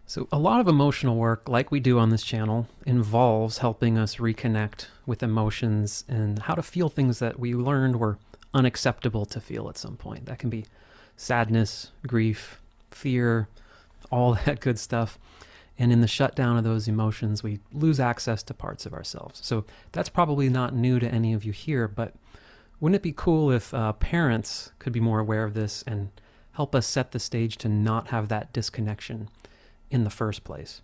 So, a lot of emotional work, like we do on this channel, involves helping us reconnect with emotions and how to feel things that we learned were unacceptable to feel at some point. That can be sadness, grief, fear, all that good stuff. And in the shutdown of those emotions, we lose access to parts of ourselves. So, that's probably not new to any of you here, but wouldn't it be cool if parents could be more aware of this and help us set the stage to not have that disconnection in the first place?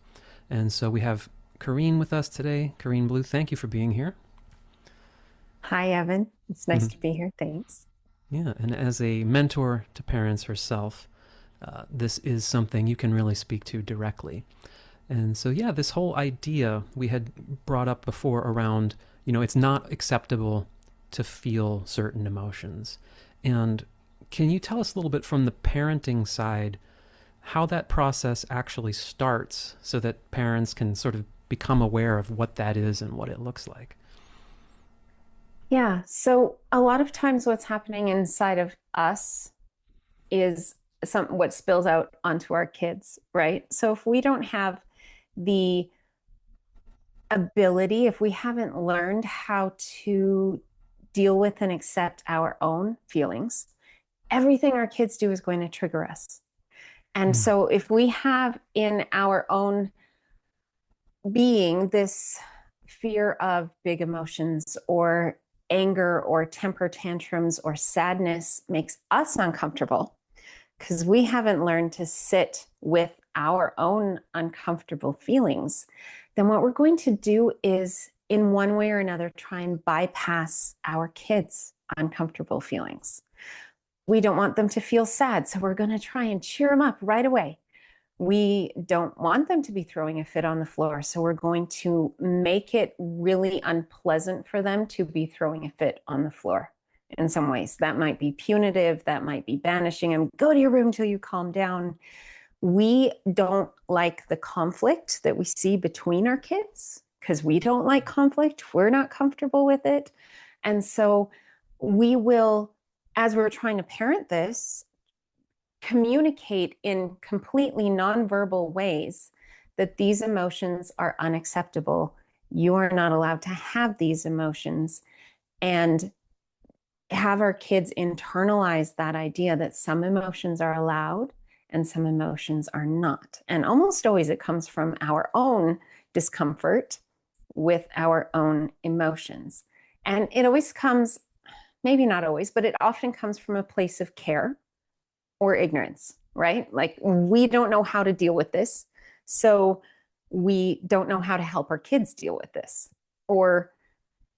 And so we have Carrien with us today. Carrien Blue, thank you for being here. Hi, Evan. It's nice Mhm. to be here. Thanks. Yeah, and as a mentor to parents herself, this is something you can really speak to directly. And so, yeah, this whole idea we had brought up before around, it's not acceptable to feel certain emotions. And can you tell us a little bit from the parenting side how that process actually starts so that parents can sort of become aware of what that is and what it looks like? Yeah. So a lot of times what's happening inside of us is what spills out onto our kids, right? So if we don't have the ability, if we haven't learned how to deal with and accept our own feelings, everything our kids do is going to trigger us. And Mm. so if we have in our own being this fear of big emotions or anger or temper tantrums or sadness makes us uncomfortable because we haven't learned to sit with our own uncomfortable feelings, then what we're going to do is, in one way or another, try and bypass our kids' uncomfortable feelings. We don't want them to feel sad, so we're going to try and cheer them up right away. We don't want them to be throwing a fit on the floor. So we're going to make it really unpleasant for them to be throwing a fit on the floor in some ways. That might be punitive. That might be banishing them. Go to your room till you calm down. We don't like the conflict that we see between our kids because we don't like conflict. We're not comfortable with it. And so we will, as we're trying to parent this, communicate in completely nonverbal ways that these emotions are unacceptable. You are not allowed to have these emotions. And have our kids internalize that idea that some emotions are allowed and some emotions are not. And almost always it comes from our own discomfort with our own emotions. And it always comes, maybe not always, but it often comes from a place of care or ignorance, right? Like we don't know how to deal with this. So we don't know how to help our kids deal with this. Or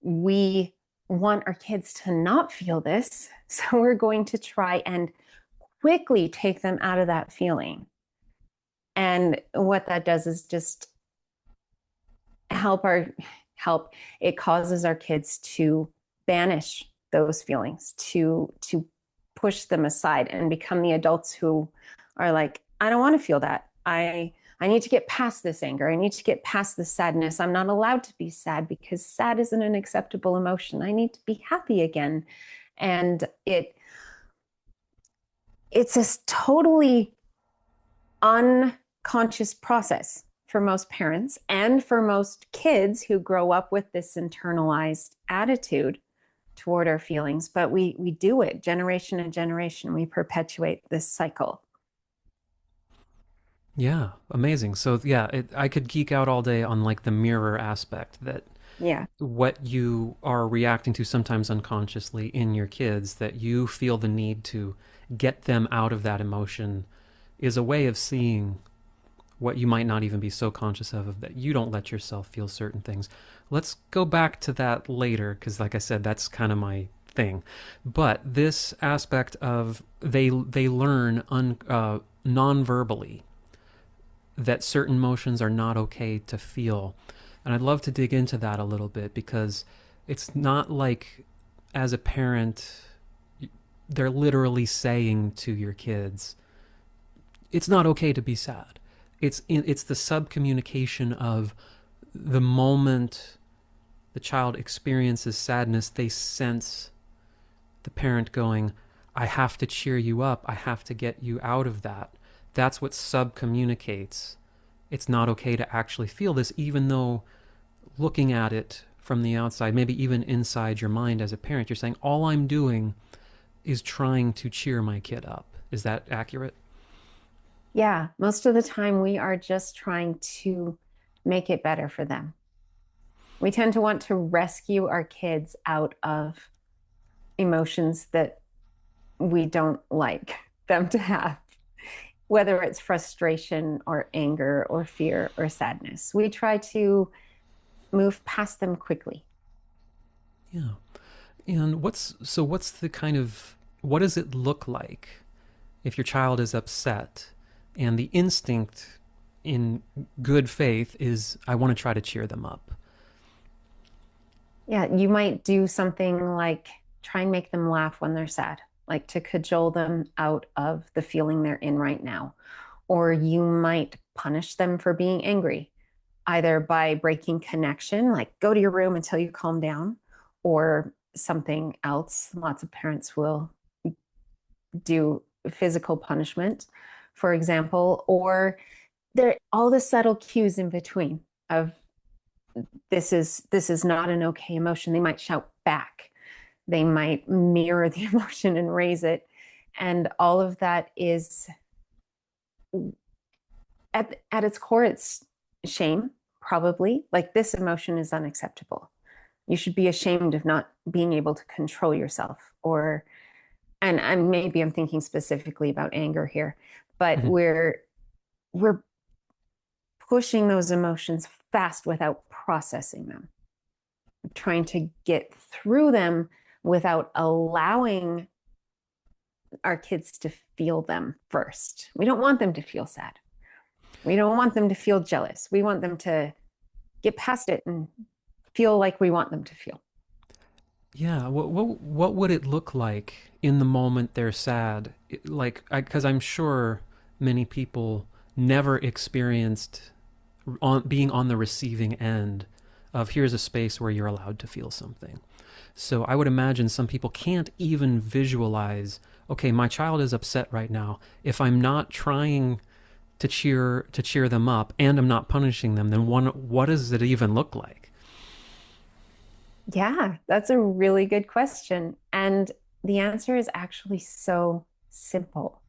we want our kids to not feel this. So we're going to try and quickly take them out of that feeling. And what that does is just help our help. It causes our kids to banish those feelings, to push them aside and become the adults who are like, I don't want to feel that. I need to get past this anger. I need to get past this sadness. I'm not allowed to be sad because sad isn't an acceptable emotion. I need to be happy again. And it's a totally unconscious process for most parents and for most kids who grow up with this internalized attitude toward our feelings, but we do it generation to generation. We perpetuate this cycle. Yeah, amazing. So, yeah, I could geek out all day on like the mirror aspect that Yeah. what you are reacting to sometimes unconsciously in your kids, that you feel the need to get them out of that emotion, is a way of seeing what you might not even be so conscious of that you don't let yourself feel certain things. Let's go back to that later because, like I said, that's kind of my thing. But this aspect of they learn non-verbally that certain emotions are not okay to feel. And I'd love to dig into that a little bit because it's not like, as a parent, they're literally saying to your kids, it's not okay to be sad. It's the subcommunication of the moment the child experiences sadness, they sense the parent going, I have to cheer you up. I have to get you out of that. That's what subcommunicates it's not okay to actually feel this, even though looking at it from the outside, maybe even inside your mind as a parent, you're saying, all I'm doing is trying to cheer my kid up. Is that accurate? Yeah, most of the time we are just trying to make it better for them. We tend to want to rescue our kids out of emotions that we don't like them to have, whether it's frustration or anger or fear or sadness. We try to move past them quickly. Yeah. And what's the kind of, what does it look like if your child is upset and the instinct in good faith is, I want to try to cheer them up? Yeah, you might do something like try and make them laugh when they're sad, like to cajole them out of the feeling they're in right now. Or you might punish them for being angry, either by breaking connection, like go to your room until you calm down, or something else. Lots of parents will do physical punishment, for example, or there all the subtle cues in between of this is not an okay emotion. They might shout back. They might mirror the emotion and raise it. And all of that is at its core, it's shame, probably. Like this emotion is unacceptable. You should be ashamed of not being able to control yourself. Or, and maybe I'm thinking specifically about anger here, but Mm-hmm. we're pushing those emotions fast without processing them, trying to get through them without allowing our kids to feel them first. We don't want them to feel sad. We don't want them to feel jealous. We want them to get past it and feel like we want them to feel. Yeah, what would it look like in the moment they're sad? Like, because I'm sure many people never experienced being on the receiving end of here's a space where you're allowed to feel something. So I would imagine some people can't even visualize, okay, my child is upset right now. If I'm not trying to cheer them up and I'm not punishing them, then what does it even look like? Yeah, that's a really good question. And the answer is actually so simple.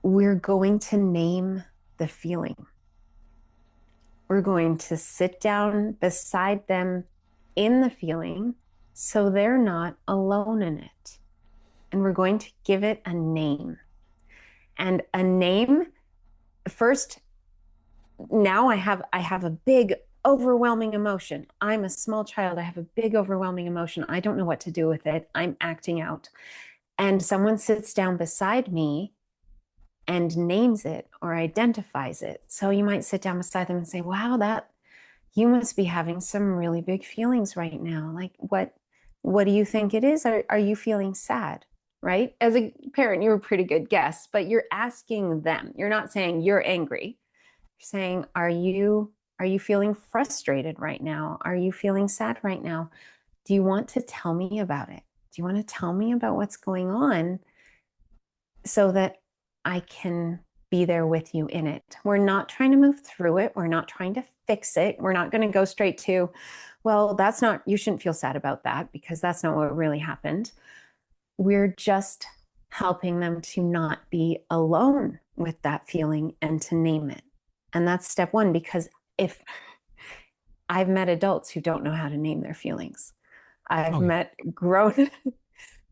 We're going to name the feeling. We're going to sit down beside them in the feeling so they're not alone in it. And we're going to give it a name. And a name, first, now I have a big overwhelming emotion. I'm a small child. I have a big overwhelming emotion. I don't know what to do with it. I'm acting out. And someone sits down beside me and names it or identifies it. So you might sit down beside them and say, "Wow, that you must be having some really big feelings right now. Like what do you think it is? Are you feeling sad?" Right? As a parent, you're a pretty good guess, but you're asking them. You're not saying you're angry. You're saying, are you feeling frustrated right now? Are you feeling sad right now? Do you want to tell me about it? Do you want to tell me about what's going on so that I can be there with you in it? We're not trying to move through it. We're not trying to fix it. We're not going to go straight to, well, that's not, you shouldn't feel sad about that because that's not what really happened. We're just helping them to not be alone with that feeling and to name it. And that's step one, because if I've met adults who don't know how to name their feelings, I've Oh yeah. met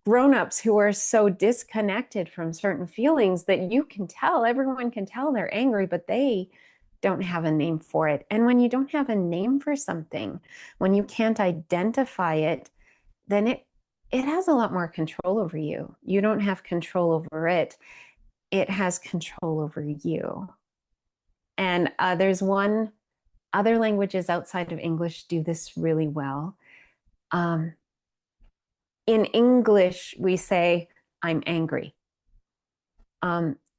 grown-ups who are so disconnected from certain feelings that you can tell, everyone can tell they're angry, but they don't have a name for it. And when you don't have a name for something, when you can't identify it, then it has a lot more control over you. You don't have control over it. It has control over you. And there's one, other languages outside of English do this really well. Um, in English, we say, "I'm angry."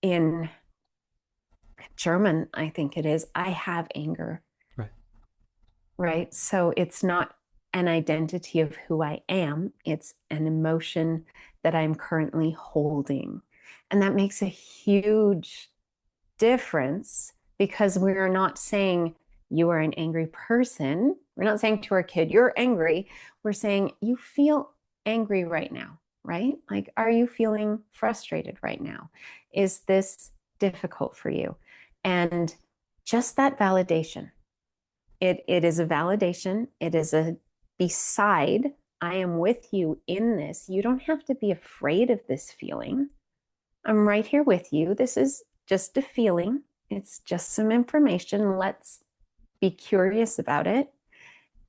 In German, I think it is, "I have anger," Right. right? So it's not an identity of who I am, it's an emotion that I'm currently holding. And that makes a huge difference because we're not saying you are an angry person. We're not saying to our kid, you're angry. We're saying you feel angry right now, right? Like, are you feeling frustrated right now? Is this difficult for you? And just that validation. It is a validation. It is a beside. I am with you in this. You don't have to be afraid of this feeling. I'm right here with you. This is just a feeling. It's just some information. Let's be curious about it.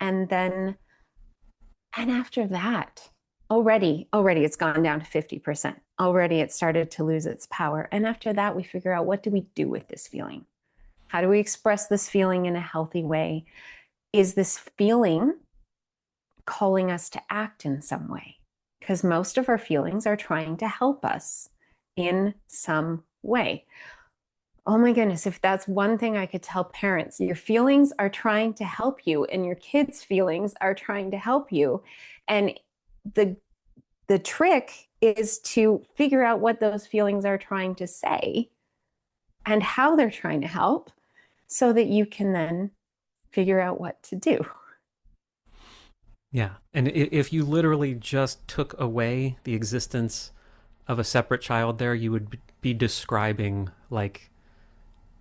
And then, and after that, already it's gone down to 50%. Already it started to lose its power. And after that, we figure out, what do we do with this feeling? How do we express this feeling in a healthy way? Is this feeling calling us to act in some way? Because most of our feelings are trying to help us in some way. Oh my goodness, if that's one thing I could tell parents, your feelings are trying to help you, and your kids' feelings are trying to help you. And the trick is to figure out what those feelings are trying to say and how they're trying to help, so that you can then figure out what to do. Yeah. And if you literally just took away the existence of a separate child there, you would be describing like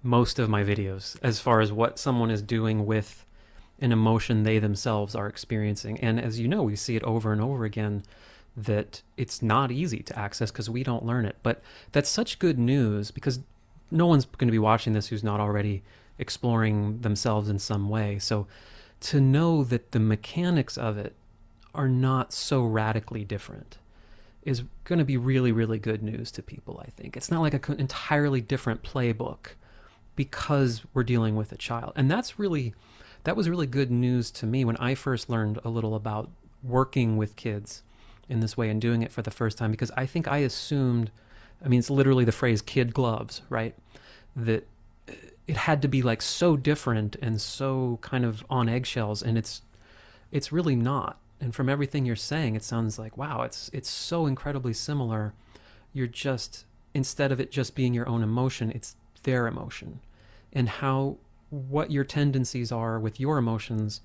most of my videos as far as what someone is doing with an emotion they themselves are experiencing. And as you know, we see it over and over again that it's not easy to access because we don't learn it. But that's such good news, because no one's going to be watching this who's not already exploring themselves in some way. So to know that the mechanics of it are not so radically different is going to be really, really good news to people, I think. It's not like an entirely different playbook because we're dealing with a child. And that was really good news to me when I first learned a little about working with kids in this way and doing it for the first time, because I think I assumed, I mean, it's literally the phrase kid gloves, right? That it had to be like so different and so kind of on eggshells, and it's really not. And from everything you're saying, it sounds like, wow, it's so incredibly similar. You're just, instead of it just being your own emotion, it's their emotion. And how, what your tendencies are with your emotions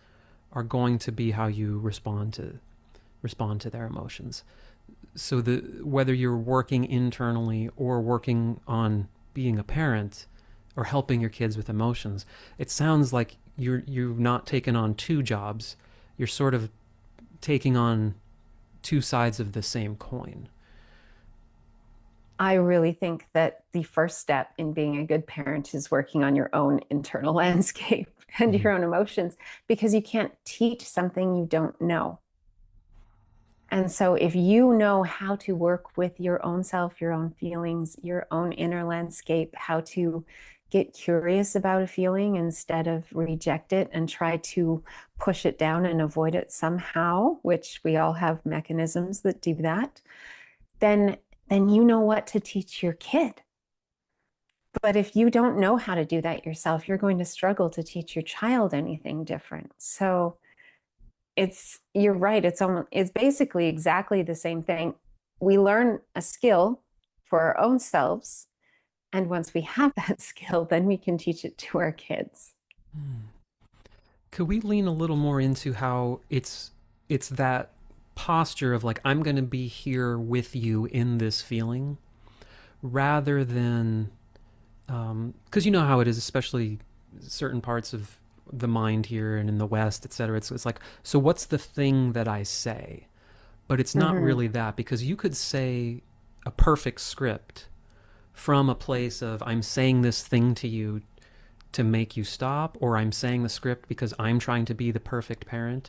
are going to be how you respond to their emotions. So whether you're working internally or working on being a parent or helping your kids with emotions, it sounds like you've not taken on two jobs. You're sort of taking on two sides of the same coin. I really think that the first step in being a good parent is working on your own internal landscape and Mm-hmm. your own emotions, because you can't teach something you don't know. And so, if you know how to work with your own self, your own feelings, your own inner landscape, how to get curious about a feeling instead of reject it and try to push it down and avoid it somehow, which we all have mechanisms that do that, then you know what to teach your kid. But if you don't know how to do that yourself, you're going to struggle to teach your child anything different. So you're right, it's basically exactly the same thing. We learn a skill for our own selves, and once we have that skill, then we can teach it to our kids. Could we lean a little more into how it's that posture of like, I'm going to be here with you in this feeling, rather than because you know how it is, especially certain parts of the mind here and in the West, etc. It's like, so what's the thing that I say? But it's not Mm-hmm. really that, because you could say a perfect script from a place of, I'm saying this thing to you to make you stop, or I'm saying the script because I'm trying to be the perfect parent,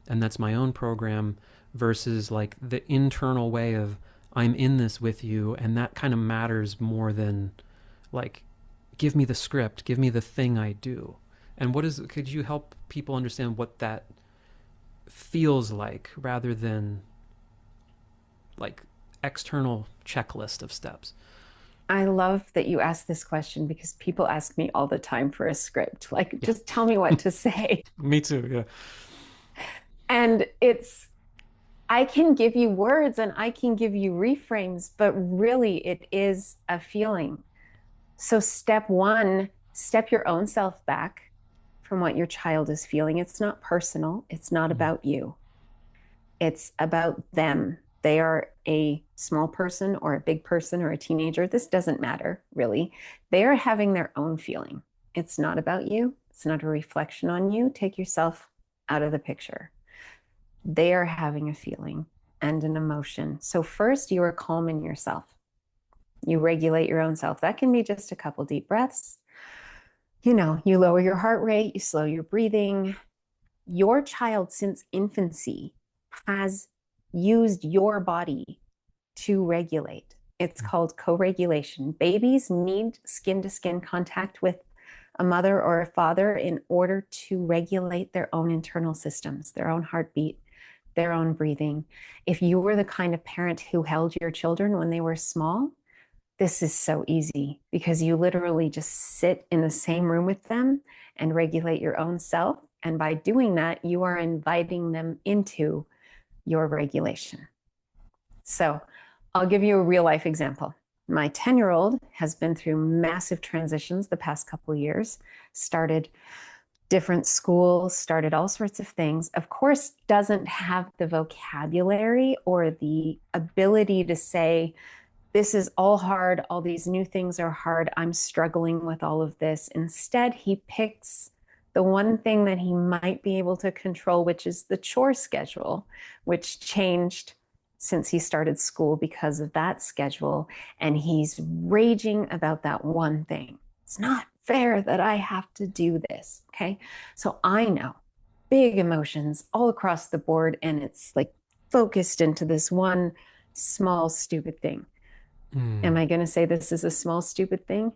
and that's my own program, versus like the internal way of, I'm in this with you, and that kind of matters more than like, give me the script, give me the thing I do. And could you help people understand what that feels like, rather than like external checklist of steps? I love that you asked this question, because people ask me all the time for a script. Like, Yeah. just tell me what to say. Me too. Yeah. And I can give you words and I can give you reframes, but really it is a feeling. So, step one, step your own self back from what your child is feeling. It's not personal, it's not Mm. about you, it's about them. They are a small person or a big person or a teenager. This doesn't matter, really. They are having their own feeling. It's not about you, it's not a reflection on you. Take yourself out of the picture. They are having a feeling and an emotion. So, first, you are calm in yourself. You regulate your own self. That can be just a couple deep breaths. You lower your heart rate, you slow your breathing. Your child, since infancy, has used your body to regulate. It's called co-regulation. Babies need skin to skin contact with a mother or a father in order to regulate their own internal systems, their own heartbeat, their own breathing. If you were the kind of parent who held your children when they were small, this is so easy because you literally just sit in the same room with them and regulate your own self. And by doing that, you are inviting them into your regulation. So I'll give you a real life example. My 10-year-old has been through massive transitions the past couple of years, started different schools, started all sorts of things. Of course, doesn't have the vocabulary or the ability to say, this is all hard. All these new things are hard. I'm struggling with all of this. Instead, he picks the one thing that he might be able to control, which is the chore schedule, which changed since he started school because of that schedule. And he's raging about that one thing. It's not fair that I have to do this. Okay. So I know big emotions all across the board, and it's like focused into this one small, stupid thing. Am Mm. I going to say this is a small, stupid thing?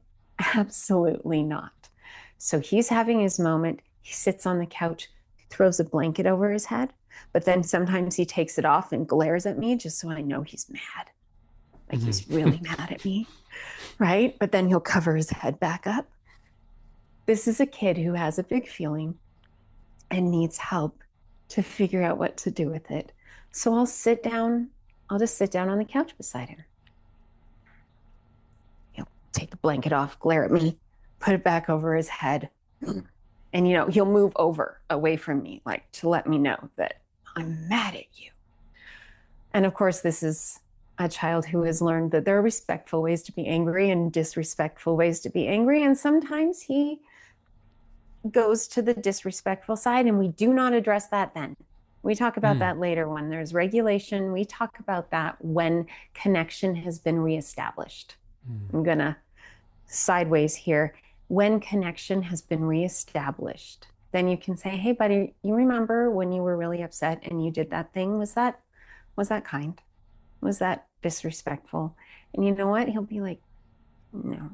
Absolutely not. So he's having his moment. He sits on the couch, throws a blanket over his head, but then sometimes he takes it off and glares at me just so I know he's mad. Like he's really Mm. mad at me, right? But then he'll cover his head back up. This is a kid who has a big feeling and needs help to figure out what to do with it. So I'll just sit down on the couch beside him. He'll take the blanket off, glare at me, put it back over his head. And, he'll move over away from me, like to let me know that I'm mad at you. And of course, this is a child who has learned that there are respectful ways to be angry and disrespectful ways to be angry. And sometimes he goes to the disrespectful side, and we do not address that then. We talk about Mm. that later when there's regulation. We talk about that when connection has been reestablished. Mm. I'm going to sideways here. When connection has been reestablished, then you can say, hey, buddy, you remember when you were really upset and you did that thing? Was that kind? Was that disrespectful? And you know what? He'll be like, no.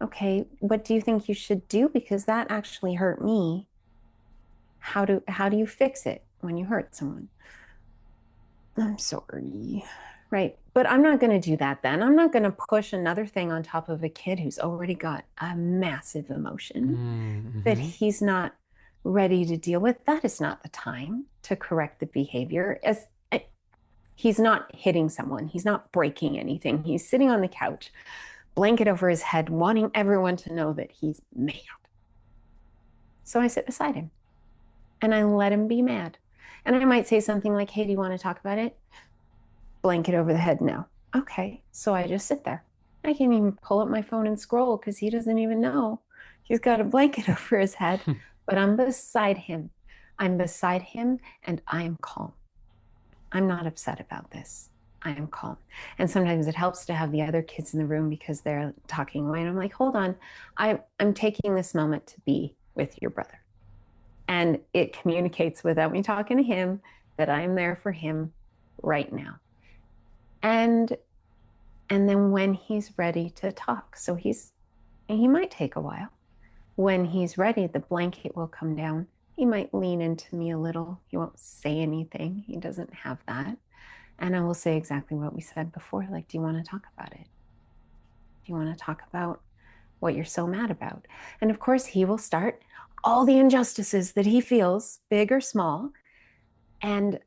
Okay, what do you think you should do? Because that actually hurt me. How do you fix it when you hurt someone? I'm sorry. Right. But I'm not going to do that then. I'm not going to push another thing on top of a kid who's already got a massive emotion Mm. that Mm-hmm. he's not ready to deal with. That is not the time to correct the behavior. He's not hitting someone, he's not breaking anything. He's sitting on the couch, blanket over his head, wanting everyone to know that he's mad. So I sit beside him and I let him be mad. And I might say something like, hey, do you want to talk about it? Blanket over the head, no. Okay. So I just sit there. I can't even pull up my phone and scroll because he doesn't even know. He's got a blanket over his head, but I'm beside him. I'm beside him and I am calm. I'm not upset about this. I am calm. And sometimes it helps to have the other kids in the room because they're talking away. And I'm like, hold on. I'm taking this moment to be with your brother. And it communicates without me talking to him that I am there for him right now. And then when he's ready to talk, he might take a while. When he's ready, the blanket will come down. He might lean into me a little. He won't say anything. He doesn't have that. And I will say exactly what we said before. Like, do you want to talk about it? Do you want to talk about what you're so mad about? And of course, he will start all the injustices that he feels, big or small. And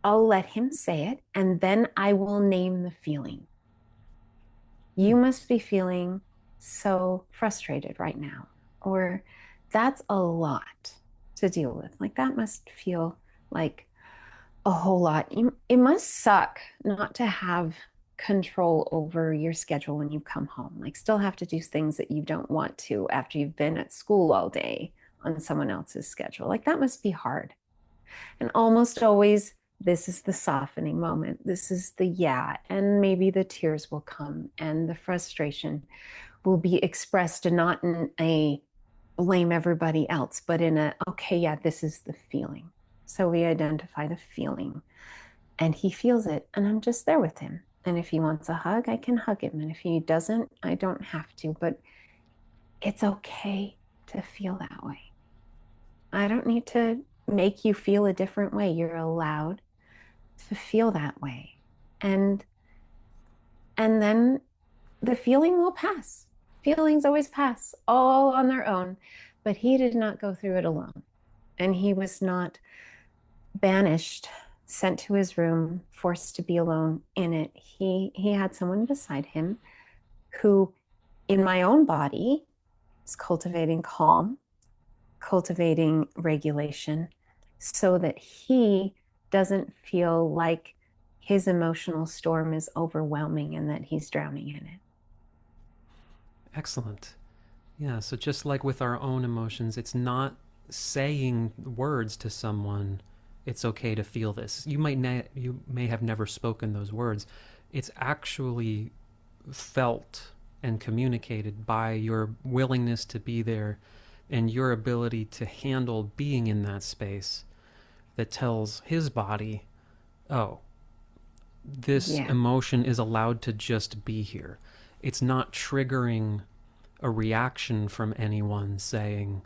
I'll let him say it. And then I will name the feeling. You must be feeling so frustrated right now. Or that's a lot to deal with. Like that must feel like a whole lot. It must suck not to have control over your schedule when you come home. Like, still have to do things that you don't want to after you've been at school all day on someone else's schedule. Like, that must be hard. And almost always, this is the softening moment. This is the yeah. And maybe the tears will come and the frustration will be expressed and not in a blame everybody else, but in a, okay, yeah, this is the feeling. So we identify the feeling and he feels it, and I'm just there with him. And if he wants a hug, I can hug him. And if he doesn't, I don't have to. But it's okay to feel that way. I don't need to make you feel a different way. You're allowed to feel that way. And then the feeling will pass. Feelings always pass all on their own. But he did not go through it alone. And he was not banished, sent to his room, forced to be alone in it. He had someone beside him who, in my own body, is cultivating calm, cultivating regulation, so that he doesn't feel like his emotional storm is overwhelming and that he's drowning in it. Excellent. Yeah, so just like with our own emotions, it's not saying words to someone, it's okay to feel this. You may have never spoken those words. It's actually felt and communicated by your willingness to be there and your ability to handle being in that space that tells his body, oh, this Yeah. emotion is allowed to just be here. It's not triggering a reaction from anyone saying,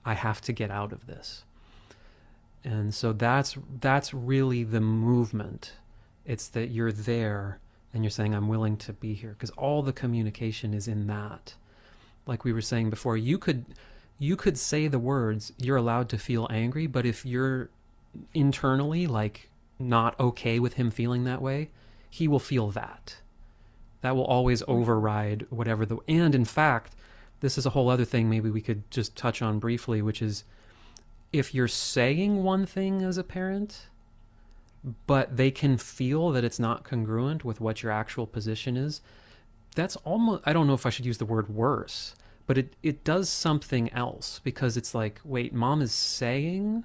I have to get out of this. And so that's really the movement. It's that you're there and you're saying, I'm willing to be here. Because all the communication is in that. Like we were saying before, you could say the words, you're allowed to feel angry, but if you're internally like not okay with him feeling that way, he will feel that. That will always override whatever the. And in fact, this is a whole other thing maybe we could just touch on briefly, which is if you're saying one thing as a parent, but they can feel that it's not congruent with what your actual position is, that's almost, I don't know if I should use the word worse, but it does something else because it's like, wait, mom is saying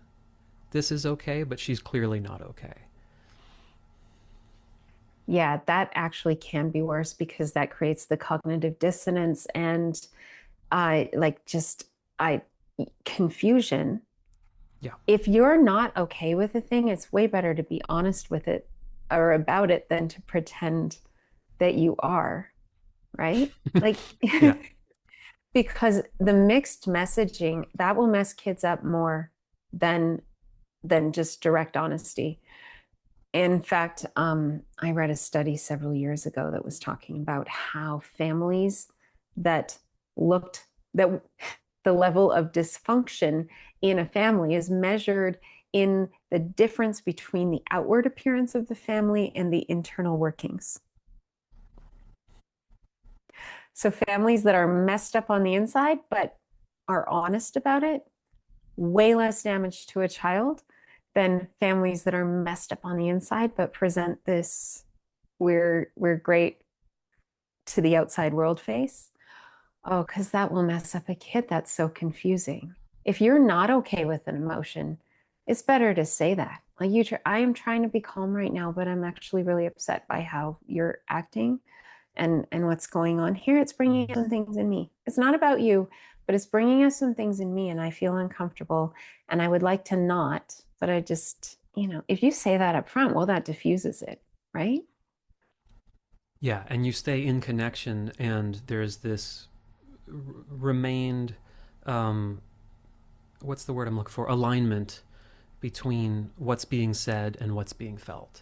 this is okay, but she's clearly not okay. Yeah, that actually can be worse because that creates the cognitive dissonance and like just I confusion. Yeah. If you're not okay with a thing, it's way better to be honest with it or about it than to pretend that you are, right? Like Yeah. because the mixed messaging that will mess kids up more than just direct honesty. In fact, I read a study several years ago that was talking about how families that looked that the level of dysfunction in a family is measured in the difference between the outward appearance of the family and the internal workings. So families that are messed up on the inside but are honest about it, way less damage to a child than families that are messed up on the inside but present this we're great to the outside world face. Oh, because that will mess up a kid. That's so confusing. If you're not okay with an emotion, it's better to say that. Like I am trying to be calm right now, but I'm actually really upset by how you're acting and what's going on here. It's bringing Mhm. some things in me. It's not about you, but it's bringing us some things in me, and I feel uncomfortable. And I would like to not, but I just, if you say that up front, well, that diffuses it, right? Yeah, and you stay in connection, and there's this remained, um, what's the word I'm looking for? Alignment between what's being said and what's being felt.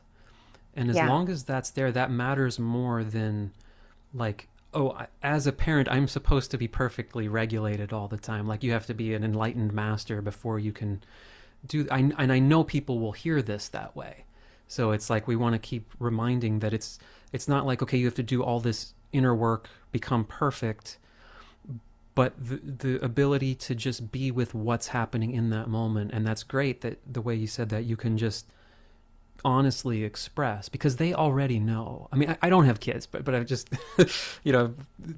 And as Yeah. long as that's there, that matters more than like, oh, as a parent, I'm supposed to be perfectly regulated all the time. Like you have to be an enlightened master before you can and I know people will hear this that way. So it's like we want to keep reminding that it's not like, okay, you have to do all this inner work become perfect, but the ability to just be with what's happening in that moment. And that's great that the way you said that you can just honestly express, because they already know. I mean, I don't have kids, but I've just, you know,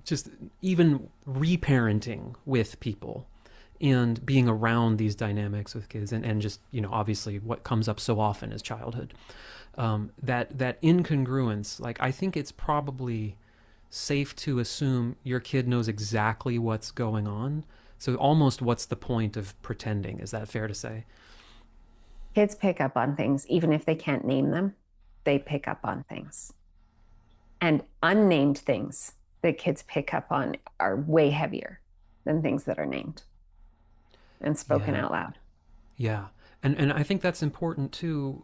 just even reparenting with people and being around these dynamics with kids, and just, you know, obviously what comes up so often is childhood. That incongruence, like, I think it's probably safe to assume your kid knows exactly what's going on. So almost, what's the point of pretending? Is that fair to say? Kids pick up on things, even if they can't name them, they pick up on things. And unnamed things that kids pick up on are way heavier than things that are named and spoken Yeah, out loud. yeah. And I think that's important too,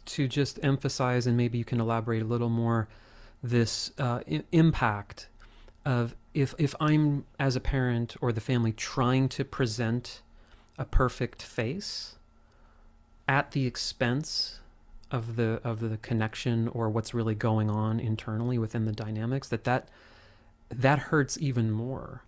to just emphasize, and maybe you can elaborate a little more, this impact of, if I'm, as a parent or the family, trying to present a perfect face at the expense of the connection or what's really going on internally within the dynamics, that hurts even more.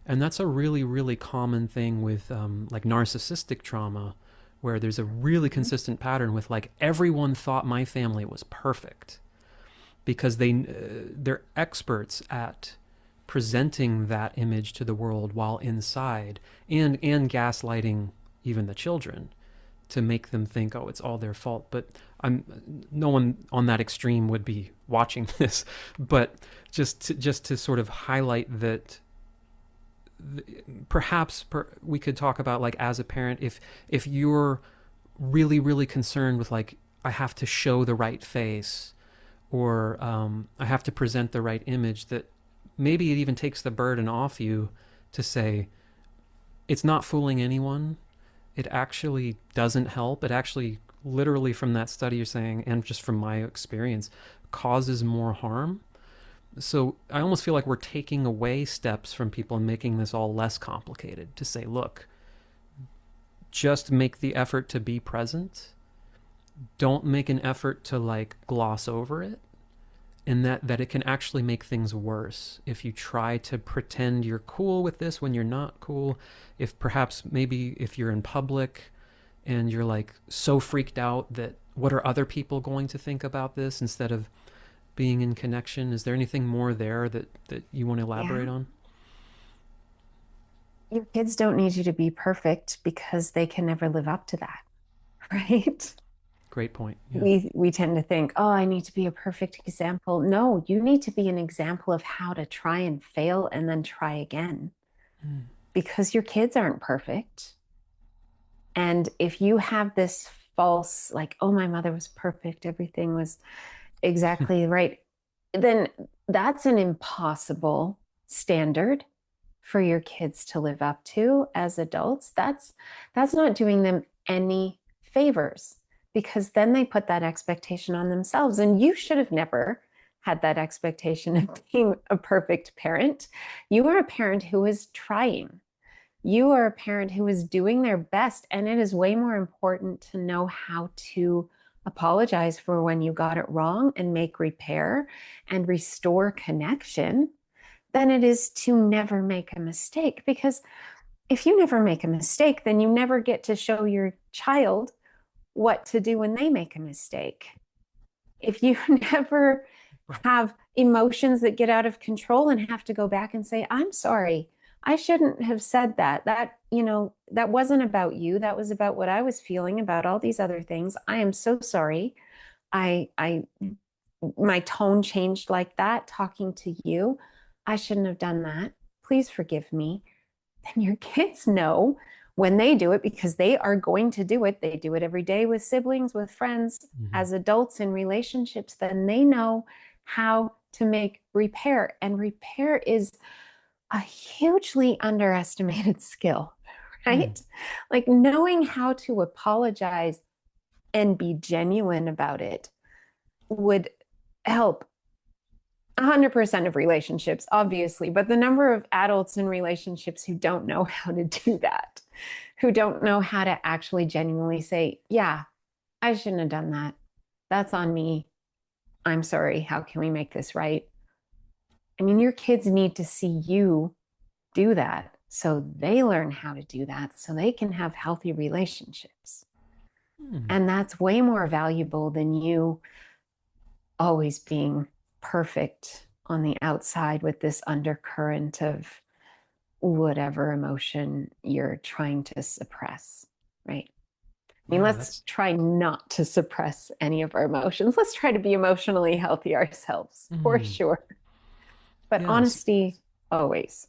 And that's a really, really common thing with like narcissistic trauma, where there's a really consistent pattern with, like, everyone thought my family was perfect because they're experts at presenting that image to the world while inside, and gaslighting even the children to make them think, oh, it's all their fault. But no one on that extreme would be watching this, but just to sort of highlight that, perhaps we could talk about, like, as a parent, if you're really, really concerned with, like, I have to show the right face, or I have to present the right image, that maybe it even takes the burden off you to say, it's not fooling anyone. It actually doesn't help. It actually, literally, from that study you're saying, and just from my experience, causes more harm. So I almost feel like we're taking away steps from people and making this all less complicated, to say, look, just make the effort to be present. Don't make an effort to, like, gloss over it. And that it can actually make things worse if you try to pretend you're cool with this when you're not cool. If perhaps, maybe if you're in public and you're, like, so freaked out that, what are other people going to think about this, instead of being in connection. Is there anything more there that you want to elaborate Yeah. on? Your kids don't need you to be perfect because they can never live up to that, right? Great point. Yeah. We tend to think, oh, I need to be a perfect example. No, you need to be an example of how to try and fail and then try again, Mm. because your kids aren't perfect. And if you have this false, like, oh, my mother was perfect, everything was exactly right, then that's an impossible standard for your kids to live up to as adults. That's not doing them any favors, because then they put that expectation on themselves, and you should have never had that expectation of being a perfect parent. You are a parent who is trying. You are a parent who is doing their best, and it is way more important to know how to apologize for when you got it wrong and make repair and restore connection than it is to never make a mistake. Because if you never make a mistake, then you never get to show your child what to do when they make a mistake. If you never have emotions that get out of control and have to go back and say, I'm sorry, I shouldn't have said that. That wasn't about you. That was about what I was feeling about all these other things. I am so sorry. I my tone changed like that talking to you. I shouldn't have done that. Please forgive me. Then your kids know when they do it, because they are going to do it. They do it every day with siblings, with friends, Mm-hmm. as adults in relationships. Then they know how to make repair. And repair is a hugely underestimated skill, Mm. right? Like, knowing how to apologize and be genuine about it would help 100% of relationships, obviously, but the number of adults in relationships who don't know how to do that, who don't know how to actually genuinely say, yeah, I shouldn't have done that. That's on me. I'm sorry. How can we make this right? I mean, your kids need to see you do that so they learn how to do that so they can have healthy relationships. Hmm. And that's way more valuable than you always being perfect on the outside with this undercurrent of whatever emotion you're trying to suppress, right? I mean, Yeah, let's that's. try not to suppress any of our emotions. Let's try to be emotionally healthy ourselves for Hmm. sure. But Yes. honesty, always.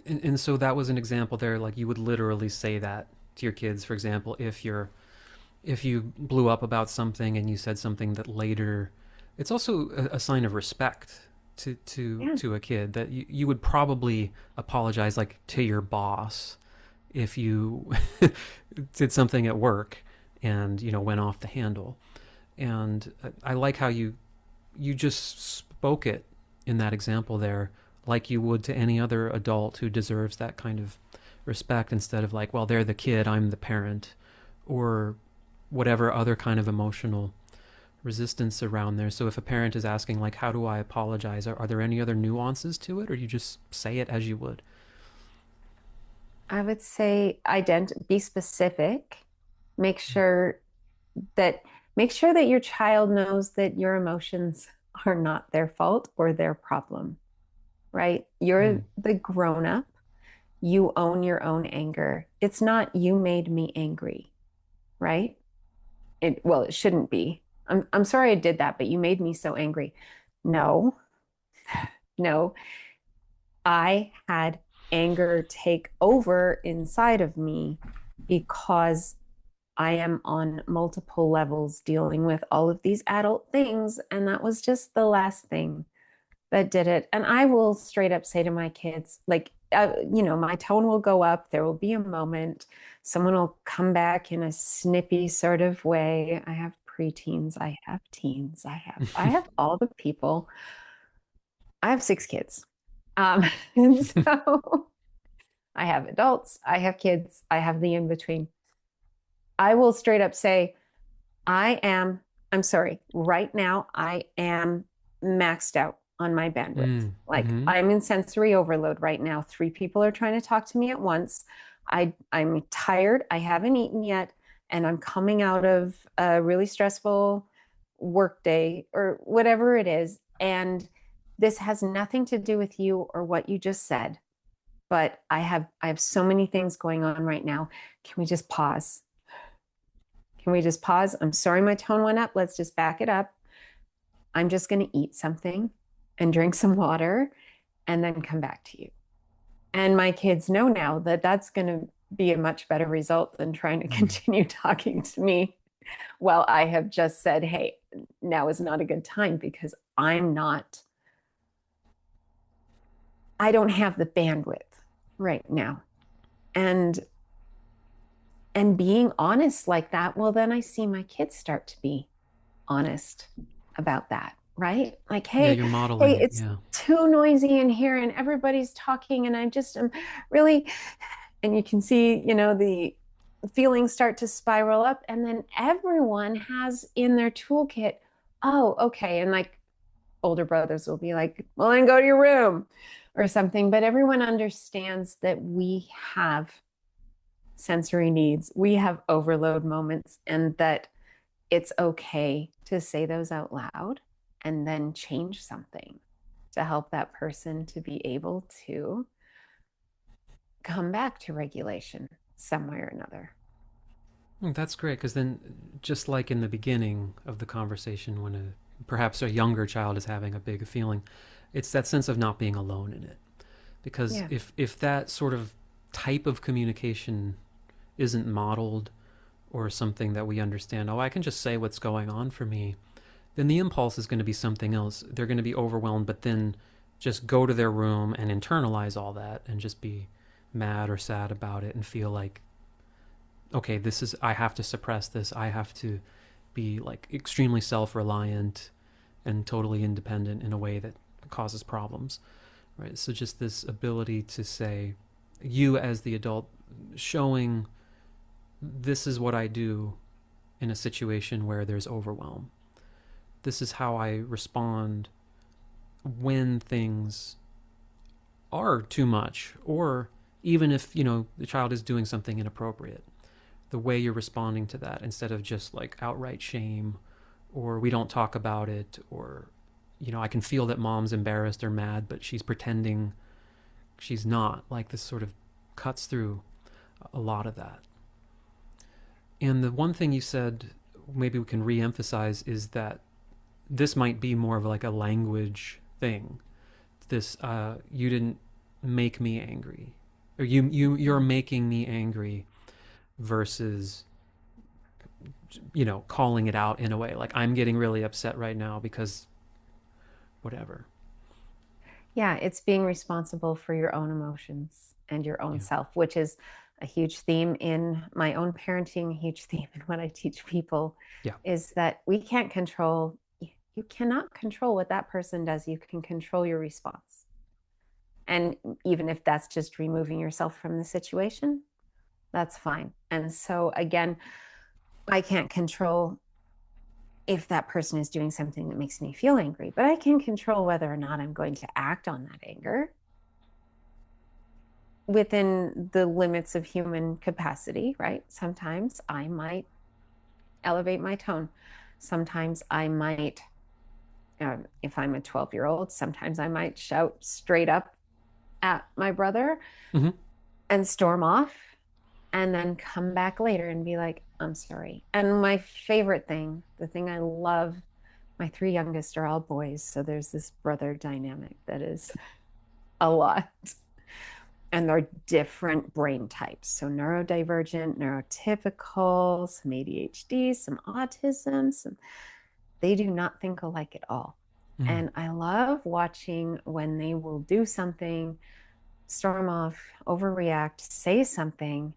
And so that was an example there. Like you would literally say that to your kids, for example, if you blew up about something and you said something that later, it's also a sign of respect Yeah. to a kid that you would probably apologize like to your boss if you did something at work and went off the handle. And I like how you just spoke it in that example there, like you would to any other adult who deserves that kind of respect, instead of like, well, they're the kid, I'm the parent, or whatever other kind of emotional resistance around there. So if a parent is asking like, how do I apologize, are there any other nuances to it, or you just say it as you would? I would say be specific. Make sure that make sure that your child knows that your emotions are not their fault or their problem, right? You're Mm. the grown up. You own your own anger. It's not you made me angry, right? It shouldn't be. I'm sorry I did that, but you made me so angry. No, no. I had anger take over inside of me because I am on multiple levels dealing with all of these adult things. And that was just the last thing that did it. And I will straight up say to my kids, like, my tone will go up. There will be a moment. Someone will come back in a snippy sort of way. I have preteens. I have teens. I have all the people. I have 6 kids. And so I have adults. I have kids. I have the in between. I will straight up say, I am, I'm sorry, right now I am maxed out on my bandwidth. Mm. Like Mm-hmm. I'm in sensory overload right now. 3 people are trying to talk to me at once. I'm tired. I haven't eaten yet. And I'm coming out of a really stressful work day or whatever it is. And this has nothing to do with you or what you just said. But I have so many things going on right now. Can we just pause? Can we just pause? I'm sorry my tone went up. Let's just back it up. I'm just going to eat something and drink some water and then come back to you. And my kids know now that that's going to be a much better result than trying to Mm. continue talking to me while I have just said, hey, now is not a good time because I don't have the bandwidth right now. And being honest like that, well, then I see my kids start to be honest about that, right? Like, Yeah, hey, you're modeling hey, it. it's Yeah. too noisy in here and everybody's talking and I just am really, and you can see, the feelings start to spiral up and then everyone has in their toolkit, oh, okay. And like older brothers will be like, well, then go to your room or something. But everyone understands that we have sensory needs, we have overload moments, and that it's okay to say those out loud and then change something to help that person to be able to come back to regulation some way or another. That's great, because then, just like in the beginning of the conversation, when perhaps a younger child is having a big feeling, it's that sense of not being alone in it. Because Yeah. if that sort of type of communication isn't modeled, or something that we understand, oh, I can just say what's going on for me, then the impulse is going to be something else. They're going to be overwhelmed, but then just go to their room and internalize all that and just be mad or sad about it and feel like, okay, this is, I have to suppress this. I have to be like extremely self-reliant and totally independent in a way that causes problems, right? So just this ability to say, you as the adult, showing this is what I do in a situation where there's overwhelm. This is how I respond when things are too much, or even if, the child is doing something inappropriate, the way you're responding to that instead of just like outright shame or we don't talk about it, or, I can feel that mom's embarrassed or mad, but she's pretending she's not. Like this sort of cuts through a lot of that. And the one thing you said, maybe we can re-emphasize, is that this might be more of like a language thing. This you didn't make me angry, or you're making me angry, versus calling it out in a way like I'm getting really upset right now because whatever. Yeah, it's being responsible for your own emotions and your own Yeah. self, which is a huge theme in my own parenting, a huge theme in what I teach people, Yeah. is that we can't control, you cannot control what that person does. You can control your response. And even if that's just removing yourself from the situation, that's fine. And so, again, I can't control if that person is doing something that makes me feel angry, but I can control whether or not I'm going to act on that anger within the limits of human capacity, right? Sometimes I might elevate my tone. Sometimes I might, if I'm a 12-year-old, sometimes I might shout straight up at my brother Mm-hmm. and storm off and then come back later and be like, I'm sorry. And my favorite thing, the thing I love, my three youngest are all boys. So there's this brother dynamic that is a lot. And they're different brain types. So neurodivergent, neurotypical, some ADHD, some autism, they do not think alike at all. Mm. And I love watching when they will do something, storm off, overreact, say something,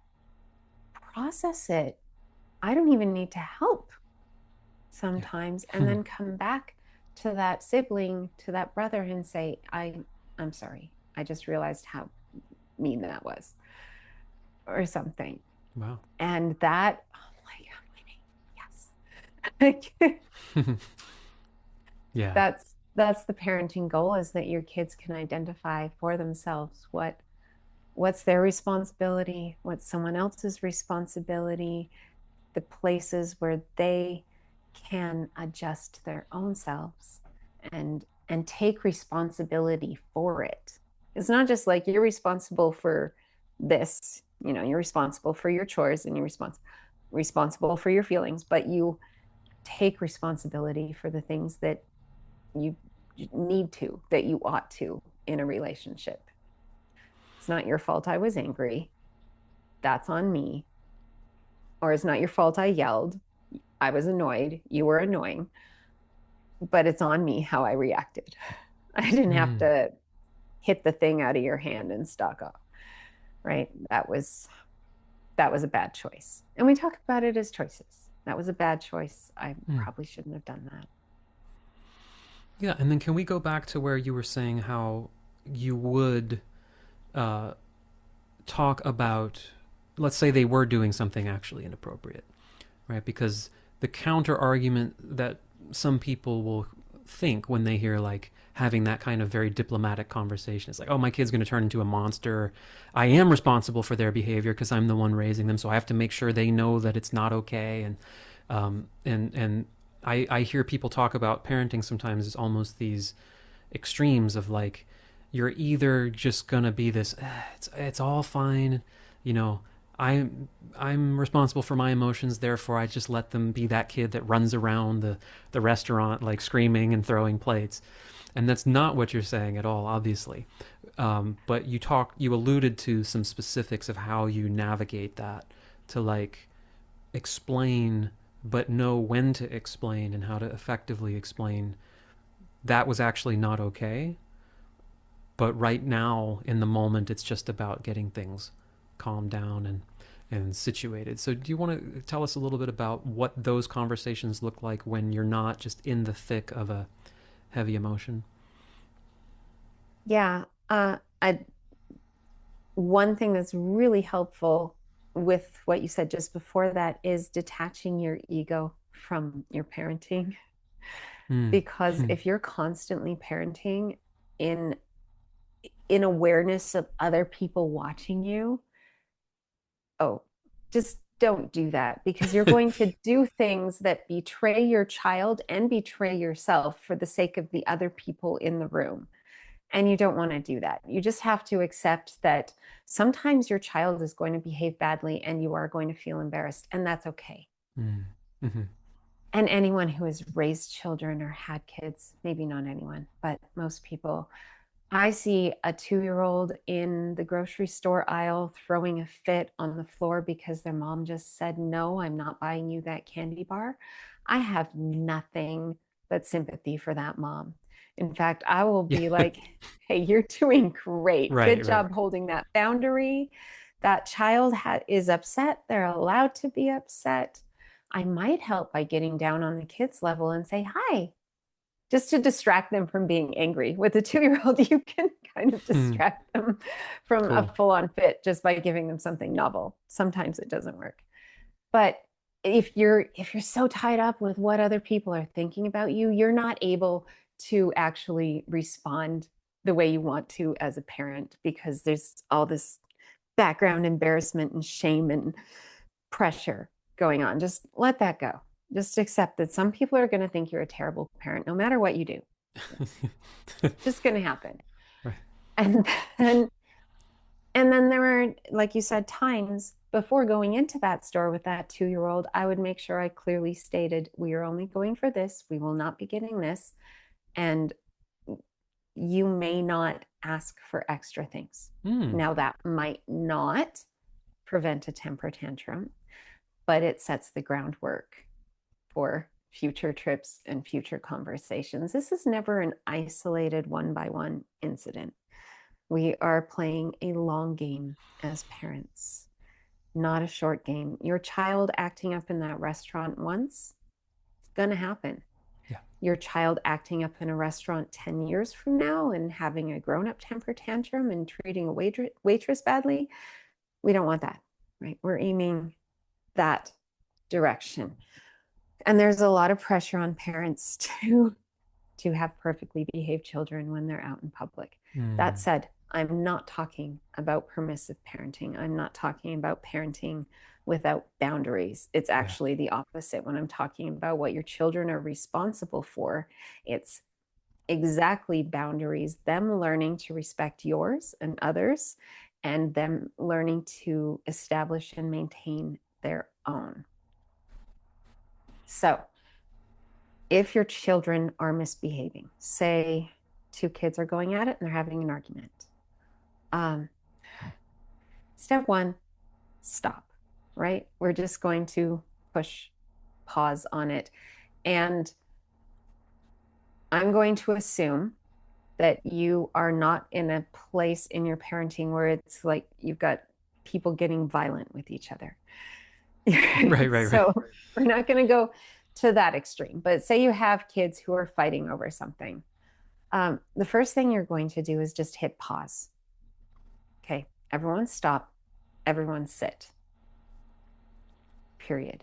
process it. I don't even need to help Yeah. sometimes, and then come back to that sibling, to that brother, and say, I'm sorry. I just realized how mean that was, or something. Wow. And that, oh my God, yes. Yeah. That's the parenting goal, is that your kids can identify for themselves what's their responsibility, what's someone else's responsibility, the places where they can adjust their own selves and take responsibility for it. It's not just like you're responsible for this, you're responsible for your chores and you're responsible for your feelings, but you take responsibility for the things that you need to, that you ought to in a relationship. It's not your fault I was angry. That's on me. Or it's not your fault I yelled. I was annoyed. You were annoying. But it's on me how I reacted. I didn't have Mm. to hit the thing out of your hand and stalk off. Right? That was a bad choice. And we talk about it as choices. That was a bad choice. I Mm. probably shouldn't have done that. Yeah. And then can we go back to where you were saying how you would uh, talk about, let's say they were doing something actually inappropriate, right? Because the counter argument that some people will think when they hear like having that kind of very diplomatic conversation, it's like, oh, my kid's going to turn into a monster. I am responsible for their behavior because I'm the one raising them, so I have to make sure they know that it's not okay. And I hear people talk about parenting sometimes as almost these extremes of like, you're either just gonna be this, it's all fine, you know, I'm responsible for my emotions, therefore I just let them be that kid that runs around the restaurant like screaming and throwing plates. And that's not what you're saying at all, obviously. But you alluded to some specifics of how you navigate that to like explain, but know when to explain and how to effectively explain that was actually not okay. But right now, in the moment, it's just about getting things calmed down and situated. So, do you want to tell us a little bit about what those conversations look like when you're not just in the thick of a heavy emotion? Yeah. One thing that's really helpful with what you said just before that is detaching your ego from your parenting. Because Mm. if you're constantly parenting in awareness of other people watching you, oh, just don't do that, because you're going to do things that betray your child and betray yourself for the sake of the other people in the room. And you don't want to do that. You just have to accept that sometimes your child is going to behave badly and you are going to feel embarrassed, and that's okay. Mm. Mhm. And anyone who has raised children or had kids, maybe not anyone, but most people, I see a 2-year-old in the grocery store aisle throwing a fit on the floor because their mom just said, "No, I'm not buying you that candy bar." I have nothing but sympathy for that mom. In fact, I will Yeah. be like, "Hey, you're doing great. Good Right, right. job holding that boundary. That child is upset. They're allowed to be upset. I might help by getting down on the kids' level and say, hi, just to distract them from being angry. With a 2-year-old, you can kind of Mm. distract them from a Cool. full-on fit just by giving them something novel. Sometimes it doesn't work. But if you're so tied up with what other people are thinking about you, you're not able to actually respond the way you want to as a parent, because there's all this background embarrassment and shame and pressure going on. Just let that go. Just accept that some people are going to think you're a terrible parent no matter what you do. It's just going to happen. Right. And then and then there were, like you said, times before going into that store with that 2-year-old, I would make sure I clearly stated, we are only going for this. We will not be getting this. And you may not ask for extra things. Mm. Now, that might not prevent a temper tantrum, but it sets the groundwork for future trips and future conversations. This is never an isolated one-by-one incident. We are playing a long game as parents, not a short game. Your child acting up in that restaurant once, it's going to happen. Yeah. Your child acting up in a restaurant 10 years from now and having a grown-up temper tantrum and treating a waitress badly, we don't want that, right? We're aiming that direction. And there's a lot of pressure on parents to have perfectly behaved children when they're out in public. That Mm. said, I'm not talking about permissive parenting. I'm not talking about parenting without boundaries. It's Yeah. actually the opposite. When I'm talking about what your children are responsible for, it's exactly boundaries, them learning to respect yours and others, and them learning to establish and maintain their own. So, if your children are misbehaving, say 2 kids are going at it and they're having an argument, um, step one, stop, right? We're just going to push pause on it. And I'm going to assume that you are not in a place in your parenting where it's like you've got people getting violent with each other. Right, right, right. So we're not going to go to that extreme. But say you have kids who are fighting over something. The first thing you're going to do is just hit pause. Okay, everyone stop, everyone sit. Period.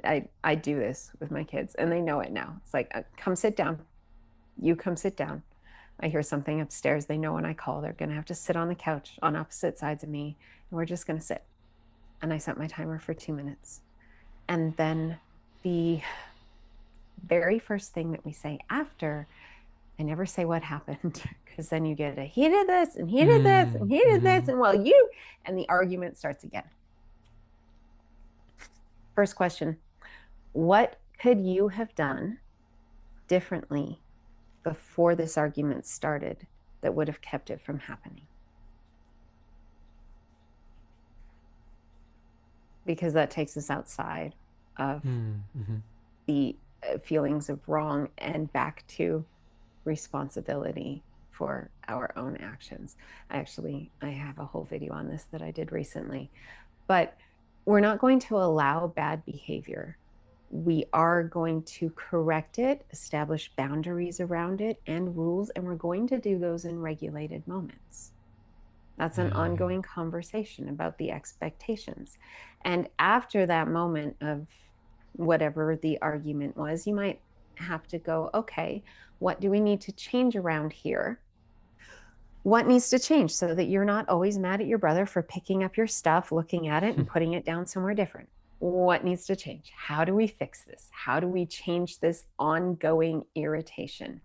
I do this with my kids and they know it now. It's like, come sit down. You come sit down. I hear something upstairs. They know when I call, they're going to have to sit on the couch on opposite sides of me, and we're just going to sit. And I set my timer for 2 minutes. And then the very first thing that we say after, I never say what happened, because then you get a, he did this and he did this and he did this, and well, you, and the argument starts again. First question, what could you have done differently before this argument started that would have kept it from happening? Because that takes us outside of Mm-hmm. the feelings of wrong and back to responsibility for our own actions. I have a whole video on this that I did recently, but we're not going to allow bad behavior. We are going to correct it, establish boundaries around it and rules, and we're going to do those in regulated moments. That's an ongoing conversation about the expectations. And after that moment of whatever the argument was, you might have to go, okay, what do we need to change around here? What needs to change so that you're not always mad at your brother for picking up your stuff, looking at it, and putting it down somewhere different? What needs to change? How do we fix this? How do we change this ongoing irritation?